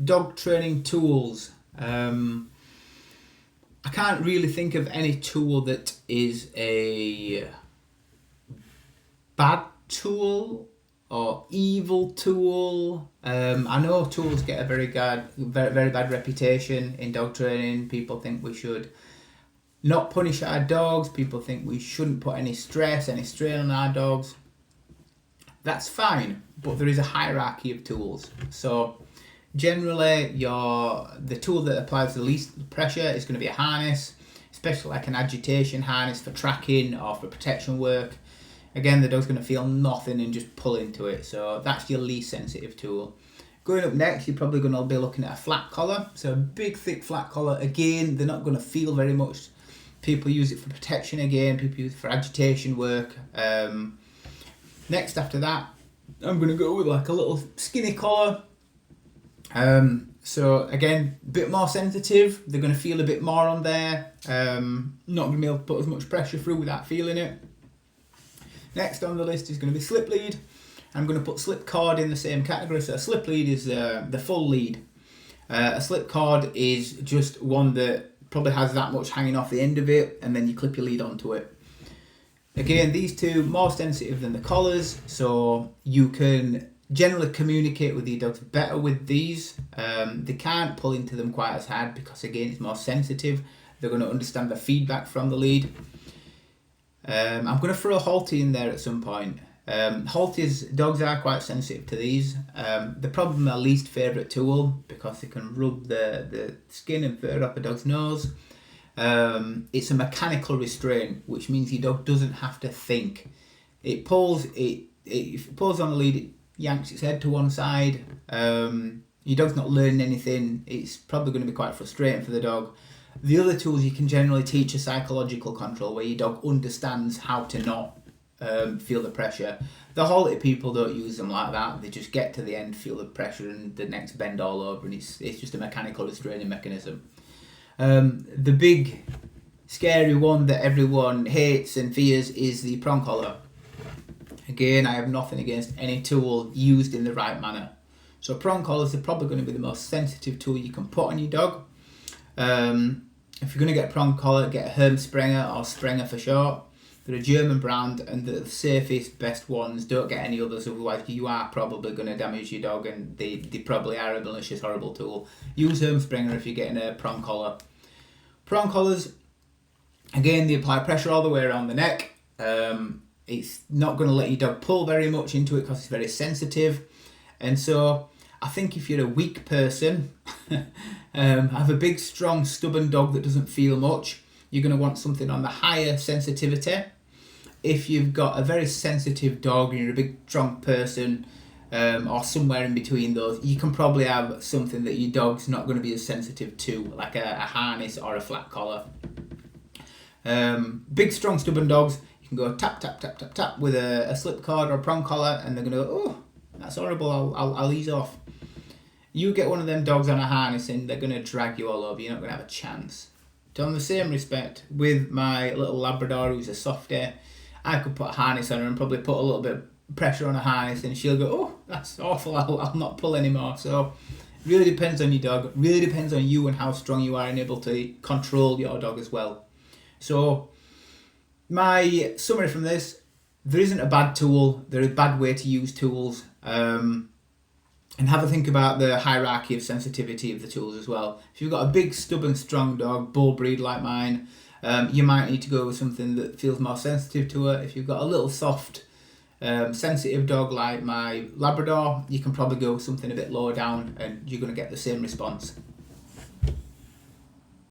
Dog training tools. I can't really think of any tool that is a bad tool or evil tool. I know tools get a very bad reputation in dog training. People think we should not punish our dogs. People think we shouldn't put any stress, any strain on our dogs. That's fine, but there is a hierarchy of tools. So generally, the tool that applies the least pressure is going to be a harness, especially like an agitation harness for tracking or for protection work. Again, the dog's going to feel nothing and just pull into it. So that's your least sensitive tool. Going up next, you're probably going to be looking at a flat collar. So a big, thick flat collar. Again, they're not going to feel very much. People use it for protection again. People use it for agitation work. Next after that, I'm going to go with like a little skinny collar. So again, a bit more sensitive. They're going to feel a bit more on there. Not going to be able to put as much pressure through without feeling it. Next on the list is going to be slip lead. I'm going to put slip cord in the same category. So a slip lead is the full lead. A slip cord is just one that probably has that much hanging off the end of it, and then you clip your lead onto it. Again, these two more sensitive than the collars, so you can generally communicate with your dogs better with these. They can't pull into them quite as hard because again it's more sensitive. They're going to understand the feedback from the lead. I'm going to throw a halty in there at some point. Halties, dogs are quite sensitive to these. They're probably my least favourite tool because they can rub the skin and fur off a dog's nose. It's a mechanical restraint, which means your dog doesn't have to think. It pulls, if it pulls on the lead, it yanks its head to one side. Your dog's not learning anything. It's probably going to be quite frustrating for the dog. The other tools, you can generally teach a psychological control where your dog understands how to not feel the pressure. The halty people don't use them like that. They just get to the end, feel the pressure, and the neck's bend all over, and it's just a mechanical restraining mechanism. The big scary one that everyone hates and fears is the prong collar. Again, I have nothing against any tool used in the right manner. So prong collars are probably going to be the most sensitive tool you can put on your dog. If you're going to get a prong collar, get a Hermsprenger or Sprenger for short. They're a German brand and they're the safest, best ones. Don't get any others, otherwise you are probably going to damage your dog, and they probably are a malicious, horrible tool. Use Hermsprenger if you're getting a prong collar. Prong collars, again, they apply pressure all the way around the neck. It's not going to let your dog pull very much into it because it's very sensitive. And so I think if you're a weak person, have a big, strong, stubborn dog that doesn't feel much, you're going to want something on the higher sensitivity. If you've got a very sensitive dog and you're a big, strong person, or somewhere in between those, you can probably have something that your dog's not going to be as sensitive to, like a harness or a flat collar. Big, strong, stubborn dogs, you can go tap, tap, tap, tap, tap with a slip cord or a prong collar, and they're going to go, oh, that's horrible, I'll ease off. You get one of them dogs on a harness and they're going to drag you all over. You're not going to have a chance. So in the same respect, with my little Labrador who's a softie, I could put a harness on her and probably put a little bit of pressure on a harness and she'll go, oh, that's awful, I'll not pull anymore. So it really depends on your dog. It really depends on you and how strong you are and able to control your dog as well. So my summary from this, there isn't a bad tool. There is a bad way to use tools. And have a think about the hierarchy of sensitivity of the tools as well. If you've got a big, stubborn, strong dog, bull breed like mine, you might need to go with something that feels more sensitive to it. If you've got a little soft, sensitive dog like my Labrador, you can probably go with something a bit lower down and you're going to get the same response.